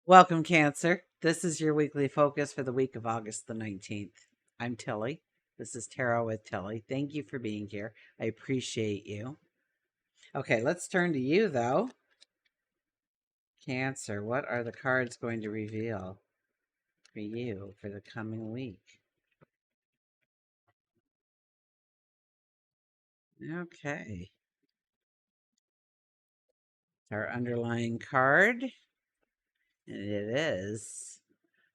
Welcome, Cancer. This is your weekly focus for the week of August the 19th. I'm Tilly. This is Tarot with Tilly. Thank you for being here. I appreciate you. Okay, let's turn to you, though. Cancer, what are the cards going to reveal for you for the coming week? Okay. Our underlying card, and it is.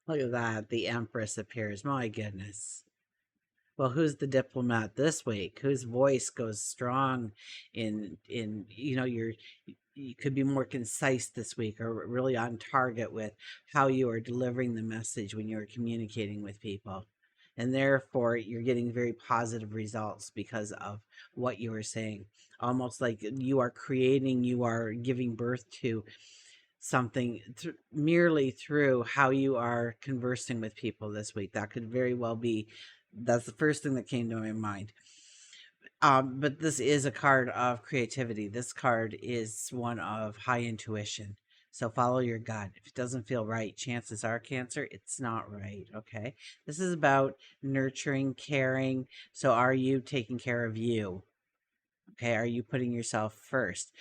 Look at that. The Empress appears. My goodness. Well, who's the diplomat this week? Whose voice goes strong in you could be more concise this week or really on target with how you are delivering the message when you're communicating with people. And therefore, you're getting very positive results because of what you are saying. Almost like you are creating, you are giving birth to something merely through how you are conversing with people this week. That could very well be, that's the first thing that came to my mind. But this is a card of creativity. This card is one of high intuition. So follow your gut. If it doesn't feel right, chances are, Cancer, it's not right. Okay. This is about nurturing, caring. So are you taking care of you? Okay. Are you putting yourself first?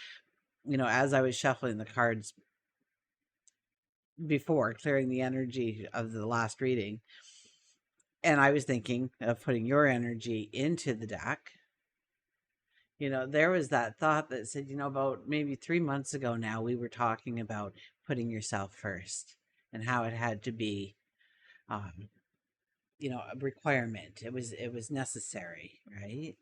As I was shuffling the cards before, clearing the energy of the last reading, and I was thinking of putting your energy into the deck. There was that thought that said, about maybe 3 months ago now, we were talking about putting yourself first and how it had to be, um, a requirement. It was necessary, right?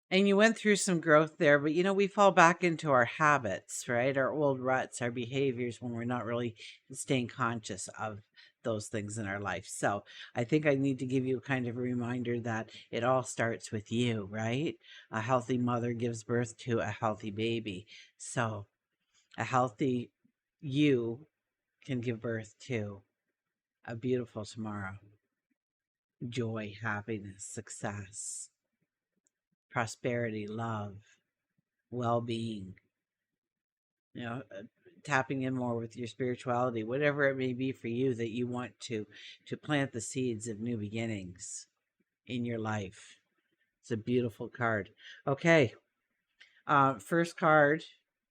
And you went through some growth there, but we fall back into our habits, right? Our old ruts, our behaviors when we're not really staying conscious of those things in our life. So I think I need to give you kind of a reminder that it all starts with you, right? A healthy mother gives birth to a healthy baby. So a healthy you can give birth to a beautiful tomorrow. Joy, happiness, success, prosperity, love, well-being, tapping in more with your spirituality, whatever it may be for you that you want to plant the seeds of new beginnings in your life. It's a beautiful card. Okay. First card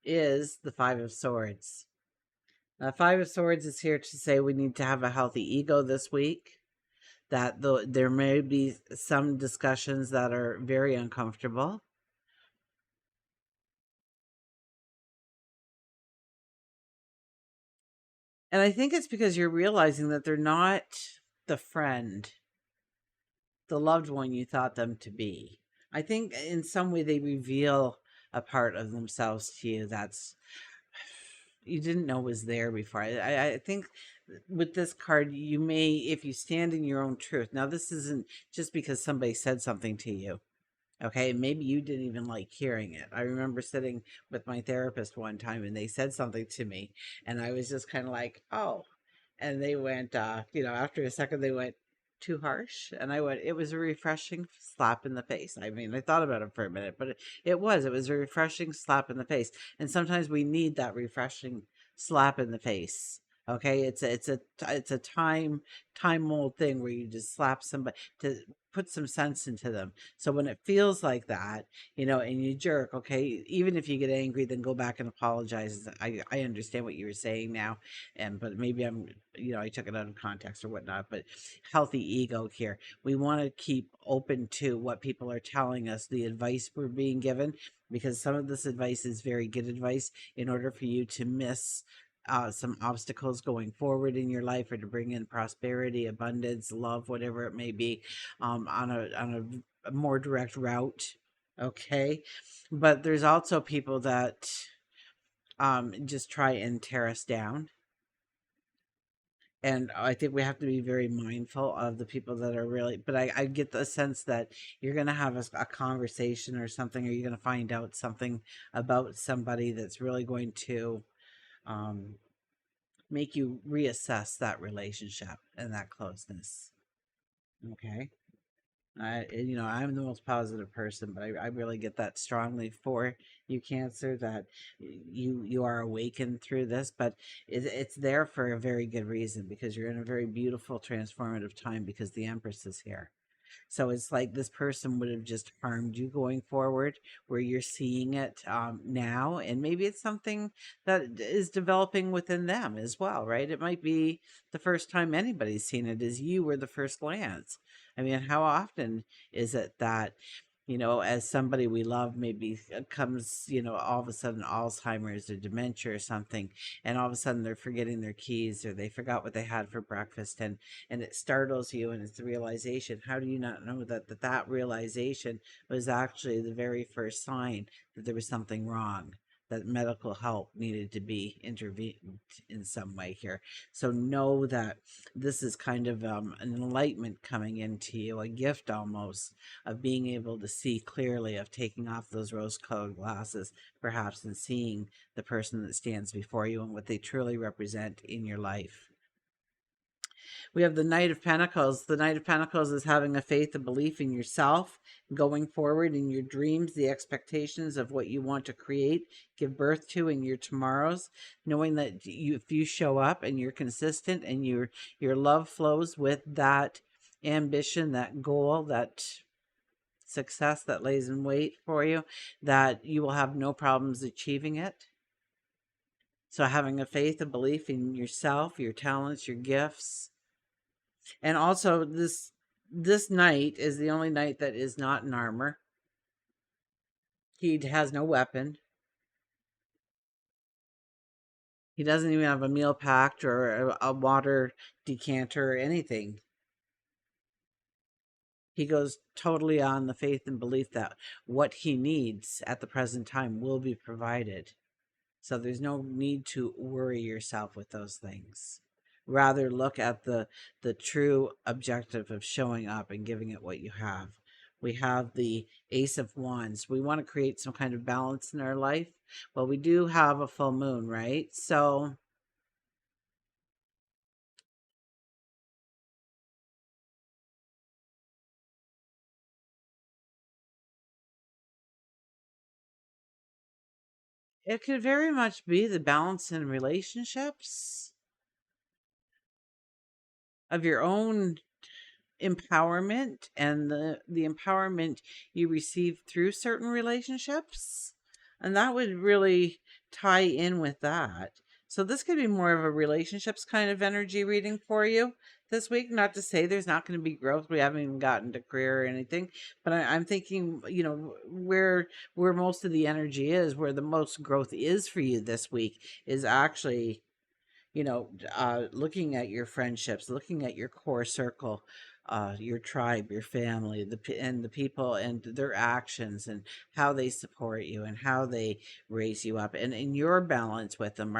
is the Five of Swords. Five of Swords is here to say we need to have a healthy ego this week. That there may be some discussions that are very uncomfortable. And I think it's because you're realizing that they're not the friend, the loved one you thought them to be. I think in some way they reveal a part of themselves to you that's you didn't know was there before. I think with this card, you may, if you stand in your own truth. Now, this isn't just because somebody said something to you. Okay, maybe you didn't even like hearing it. I remember sitting with my therapist one time and they said something to me, and I was just kind of like, oh. And they went, after a second, they went, too harsh. And I went, it was a refreshing slap in the face. I mean, I thought about it for a minute, but it was a refreshing slap in the face. And sometimes we need that refreshing slap in the face. Okay, it's a time old thing where you just slap somebody to put some sense into them. So when it feels like that, and you jerk, okay, even if you get angry, then go back and apologize. I understand what you were saying now, but maybe I took it out of context or whatnot. But healthy ego here. We want to keep open to what people are telling us, the advice we're being given, because some of this advice is very good advice in order for you to miss some obstacles going forward in your life or to bring in prosperity, abundance, love, whatever it may be, on a more direct route. Okay. But there's also people that just try and tear us down. And I think we have to be very mindful of the people that are really, but I get the sense that you're going to have a conversation or something, or you're going to find out something about somebody that's really going to um, make you reassess that relationship and that closeness. Okay. I'm the most positive person, but I really get that strongly for you, Cancer, that you are awakened through this, but it's there for a very good reason, because you're in a very beautiful, transformative time, because the Empress is here. So it's like this person would have just harmed you going forward, where you're seeing it now. And maybe it's something that is developing within them as well, right? It might be the first time anybody's seen it, as you were the first glance. I mean, how often is it that, as somebody we love maybe comes, all of a sudden Alzheimer's or dementia or something, and all of a sudden they're forgetting their keys, or they forgot what they had for breakfast, and it startles you, and it's the realization. How do you not know that realization was actually the very first sign that there was something wrong, that medical help needed to be intervened in some way here? So know that this is kind of an enlightenment coming into you, a gift almost, of being able to see clearly, of taking off those rose colored glasses perhaps, and seeing the person that stands before you and what they truly represent in your life. We have the Knight of Pentacles. The Knight of Pentacles is having a faith, a belief in yourself, going forward in your dreams, the expectations of what you want to create, give birth to in your tomorrows, knowing that if you show up and you're consistent, and your love flows with that ambition, that goal, that success that lays in wait for you, that you will have no problems achieving it. So having a faith, a belief in yourself, your talents, your gifts. And also this knight is the only knight that is not in armor. He has no weapon. He doesn't even have a meal packed or a water decanter or anything. He goes totally on the faith and belief that what he needs at the present time will be provided. So there's no need to worry yourself with those things. Rather, look at the true objective of showing up and giving it what you have. We have the Ace of Wands. We want to create some kind of balance in our life. Well, we do have a full moon, right? So it could very much be the balance in relationships, of your own empowerment, and the empowerment you receive through certain relationships, and that would really tie in with that. So this could be more of a relationships kind of energy reading for you this week. Not to say there's not going to be growth. We haven't even gotten to career or anything, but I'm thinking, where most of the energy is, where the most growth is for you this week, is actually, looking at your friendships, looking at your core circle, your tribe, your family, and the people and their actions, and how they support you and how they raise you up, and in your balance with them.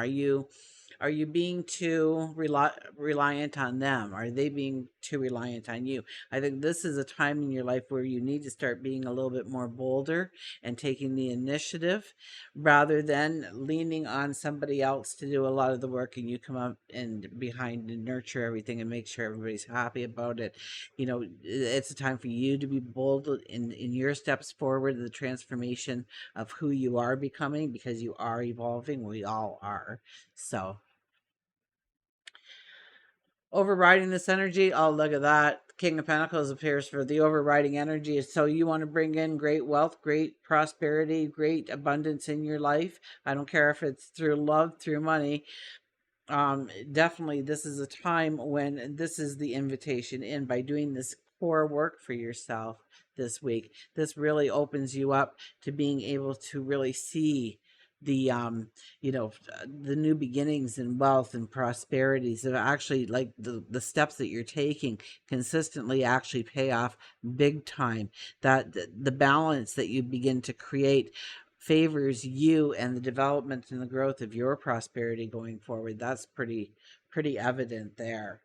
Are you being too reliant on them? Are they being too reliant on you? I think this is a time in your life where you need to start being a little bit more bolder and taking the initiative, rather than leaning on somebody else to do a lot of the work, and you come up and behind and nurture everything and make sure everybody's happy about it. It's a time for you to be bold in your steps forward, the transformation of who you are becoming, because you are evolving. We all are. So overriding this energy, oh, look at that. King of Pentacles appears for the overriding energy. So you want to bring in great wealth, great prosperity, great abundance in your life. I don't care if it's through love, through money. Definitely this is a time when this is the invitation in. By doing this core work for yourself this week, this really opens you up to being able to really see the the new beginnings and wealth and prosperities that actually, like, the steps that you're taking consistently actually pay off big time. That the balance that you begin to create favors you and the development and the growth of your prosperity going forward. That's pretty evident there.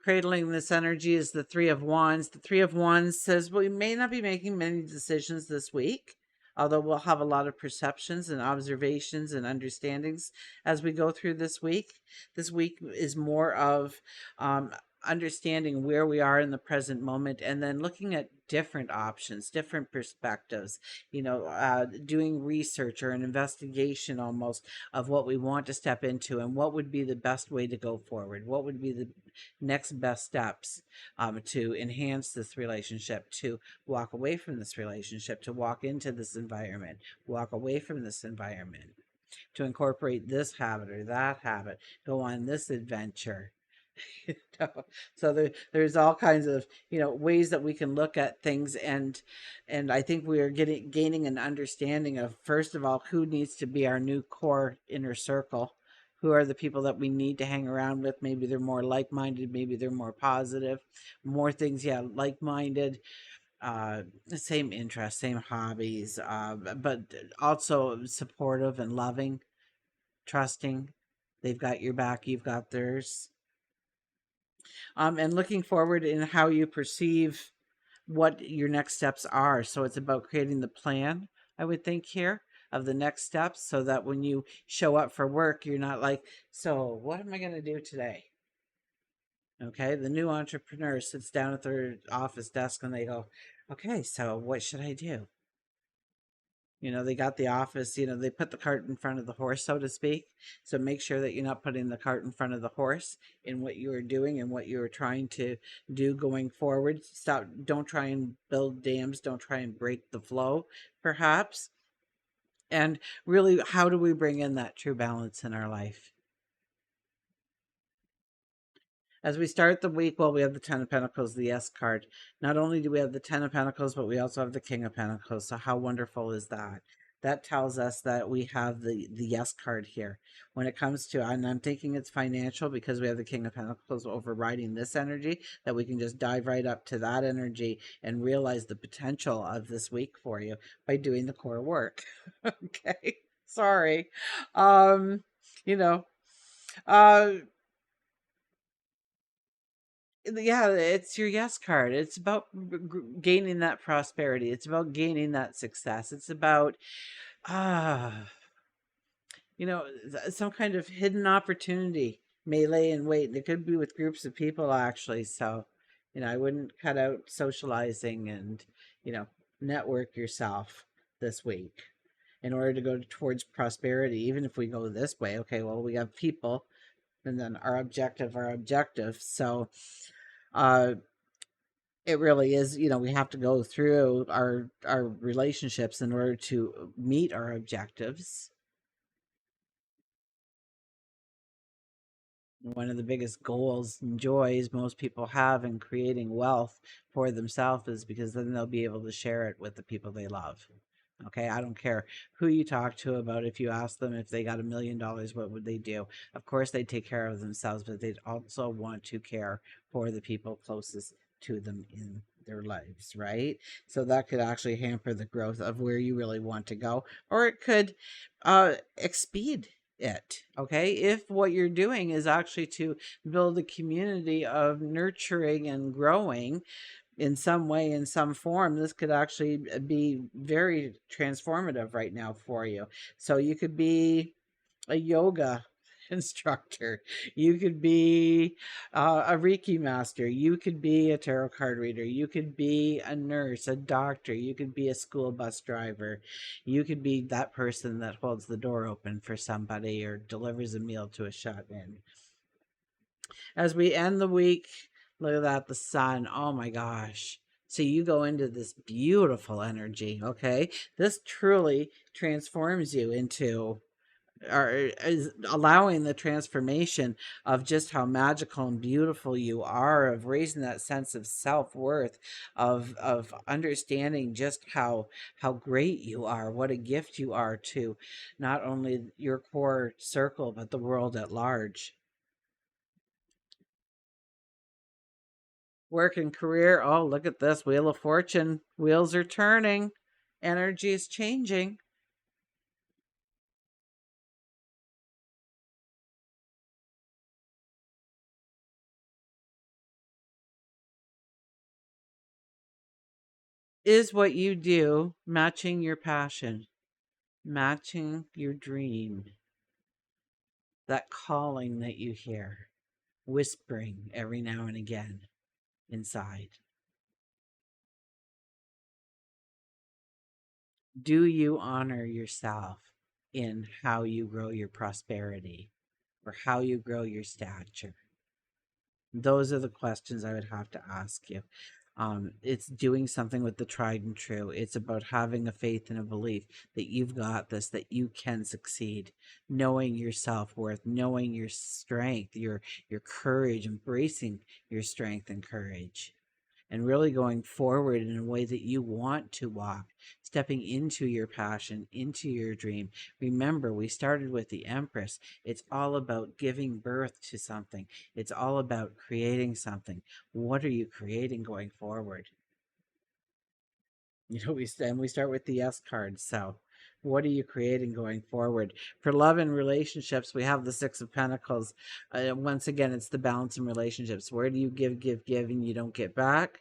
Cradling this energy is the Three of Wands. The Three of Wands says we may not be making many decisions this week, although we'll have a lot of perceptions and observations and understandings as we go through this week. This week is more of understanding where we are in the present moment, and then looking at different options, different perspectives, doing research or an investigation almost of what we want to step into and what would be the best way to go forward, what would be the next best steps, to enhance this relationship, to walk away from this relationship, to walk into this environment, walk away from this environment, to incorporate this habit or that habit, go on this adventure. you know? So there's all kinds of ways that we can look at things, and I think we are gaining an understanding of, first of all, who needs to be our new core inner circle. Who are the people that we need to hang around with? Maybe they're more like-minded, maybe they're more positive, more things, yeah, like-minded, uh same interests, same hobbies, but also supportive and loving, trusting. They've got your back, you've got theirs. And looking forward in how you perceive what your next steps are. So it's about creating the plan, I would think, here, of the next steps, so that when you show up for work, you're not like, so what am I going to do today? Okay. The new entrepreneur sits down at their office desk and they go, okay, so what should I do? They got the office, they put the cart in front of the horse, so to speak. So make sure that you're not putting the cart in front of the horse in what you are doing and what you're trying to do going forward. Stop, don't try and build dams, don't try and break the flow, perhaps. And really, how do we bring in that true balance in our life? As we start the week, well, we have the Ten of Pentacles, the S card. Not only do we have the Ten of Pentacles, but we also have the King of Pentacles. So how wonderful is that? That tells us that we have the Yes card here. When it comes to, and I'm thinking it's financial because we have the King of Pentacles overriding this energy, that we can just dive right up to that energy and realize the potential of this week for you by doing the core work. Okay. Sorry. You know, uh, yeah, it's your yes card. It's about gaining that prosperity. It's about gaining that success. It's about ah some kind of hidden opportunity may lay in wait. It could be with groups of people, actually. So I wouldn't cut out socializing and you know network yourself this week in order to go towards prosperity. Even if we go this way, okay, well, we have people, and then our objective. So uh it really is, we have to go through our relationships in order to meet our objectives. One of the biggest goals and joys most people have in creating wealth for themselves is because then they'll be able to share it with the people they love. Okay, I don't care who you talk to about, if you ask them if they got $1 million, what would they do? Of course, they take care of themselves, but they'd also want to care for the people closest to them in their lives, right? So that could actually hamper the growth of where you really want to go, or it could expede it. Okay, if what you're doing is actually to build a community of nurturing and growing in some way, in some form, this could actually be very transformative right now for you. So you could be a yoga instructor, you could be a Reiki master, you could be a tarot card reader, you could be a nurse, a doctor, you could be a school bus driver, you could be that person that holds the door open for somebody or delivers a meal to a shut-in. As we end the week, look at that, the sun. Oh my gosh. So you go into this beautiful energy, okay? This truly transforms you into, or is allowing the transformation of just how magical and beautiful you are, of raising that sense of self-worth, of understanding just how great you are, what a gift you are to not only your core circle but the world at large. Work and career. Oh, look at this Wheel of Fortune. Wheels are turning. Energy is changing. Is what you do matching your passion, matching your dream, that calling that you hear? whispering every now and again inside. Do you honor yourself in how you grow your prosperity or how you grow your stature? Those are the questions I would have to ask you. It's doing something with the tried and true. It's about having a faith and a belief that you've got this, that you can succeed, knowing your self worth, knowing your strength, your courage, embracing your strength and courage, and really going forward in a way that you want to walk, stepping into your passion, into your dream. Remember, we started with the Empress. It's all about giving birth to something, it's all about creating something. What are you creating going forward? We start with the S card. So, what are you creating going forward? For love and relationships, we have the Six of Pentacles. Once again, it's the balance in relationships. Where do you give, and you don't get back?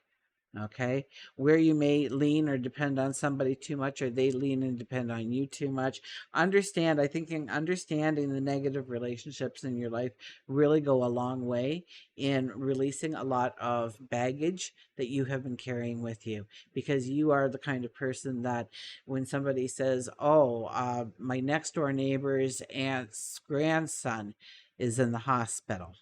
Okay, where you may lean or depend on somebody too much, or they lean and depend on you too much. Understand, I think in understanding the negative relationships in your life really go a long way in releasing a lot of baggage that you have been carrying with you, because you are the kind of person that when somebody says, oh, my next door neighbor's aunt's grandson is in the hospital,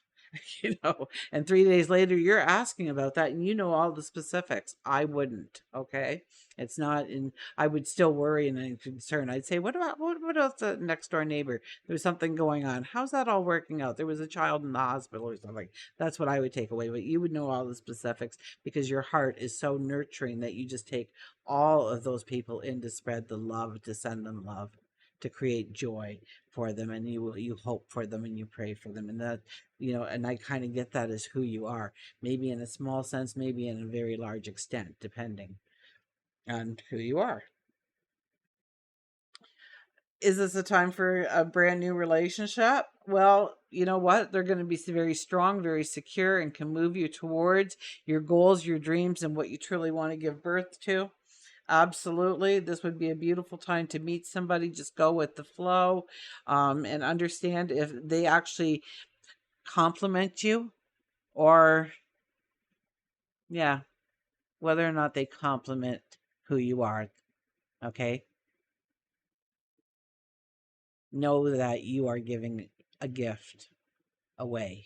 and 3 days later you're asking about that and you know all the specifics. I wouldn't. Okay, it's not in. I would still worry and I'm concerned. I'd say, what else the next door neighbor, there's something going on, how's that all working out, there was a child in the hospital or something. That's what I would take away, but you would know all the specifics because your heart is so nurturing that you just take all of those people in to spread the love, to send them love, to create joy for them, and you hope for them and you pray for them, and that, and I kind of get that as who you are, maybe in a small sense, maybe in a very large extent, depending on who you are. Is this a time for a brand new relationship? Well, you know what? They're going to be very strong, very secure, and can move you towards your goals, your dreams, and what you truly want to give birth to. Absolutely. This would be a beautiful time to meet somebody. Just go with the flow, and understand if they actually compliment you, or, yeah, whether or not they compliment who you are. Okay. Know that you are giving a gift away,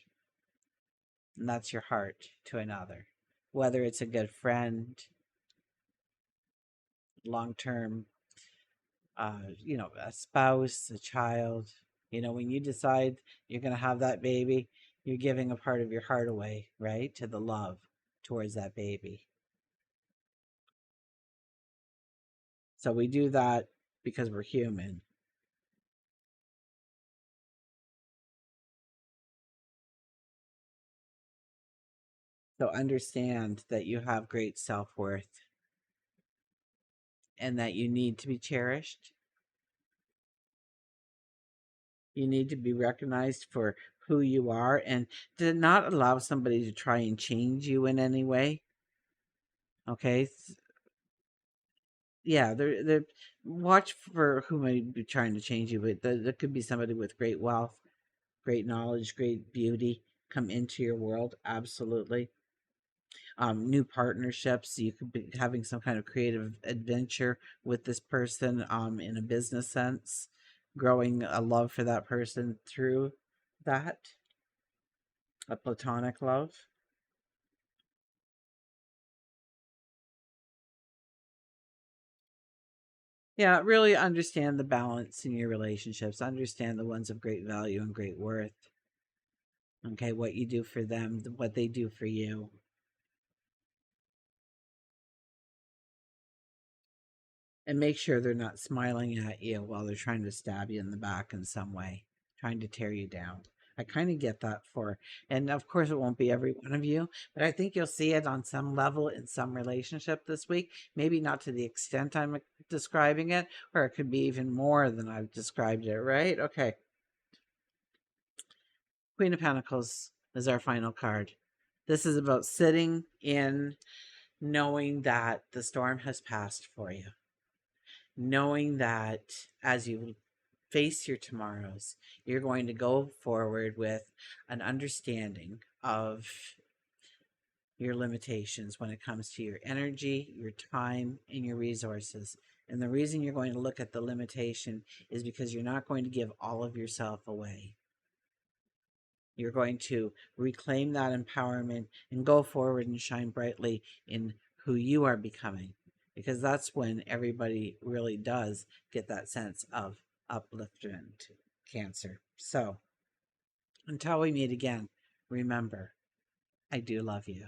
and that's your heart to another. Whether it's a good friend, long term, a spouse, a child, when you decide you're going to have that baby, you're giving a part of your heart away, right? To the love towards that baby. So we do that because we're human. So understand that you have great self worth and that you need to be cherished. You need to be recognized for who you are, and to not allow somebody to try and change you in any way. Okay. Yeah, they're watch for who may be trying to change you, but there could be somebody with great wealth, great knowledge, great beauty come into your world. Absolutely. New partnerships. You could be having some kind of creative adventure with this person, in a business sense, growing a love for that person through that, a platonic love. Yeah, really understand the balance in your relationships. Understand the ones of great value and great worth. Okay, what you do for them, what they do for you. And make sure they're not smiling at you while they're trying to stab you in the back in some way, trying to tear you down. I kind of get that for, and of course, it won't be every one of you, but I think you'll see it on some level in some relationship this week. Maybe not to the extent I'm describing it, or it could be even more than I've described it, right? Okay. Queen of Pentacles is our final card. This is about sitting in, knowing that the storm has passed for you, knowing that as you face your tomorrows, you're going to go forward with an understanding of your limitations when it comes to your energy, your time, and your resources. And the reason you're going to look at the limitation is because you're not going to give all of yourself away. You're going to reclaim that empowerment and go forward and shine brightly in who you are becoming, because that's when everybody really does get that sense of upliftment, Cancer. So until we meet again, remember, I do love you.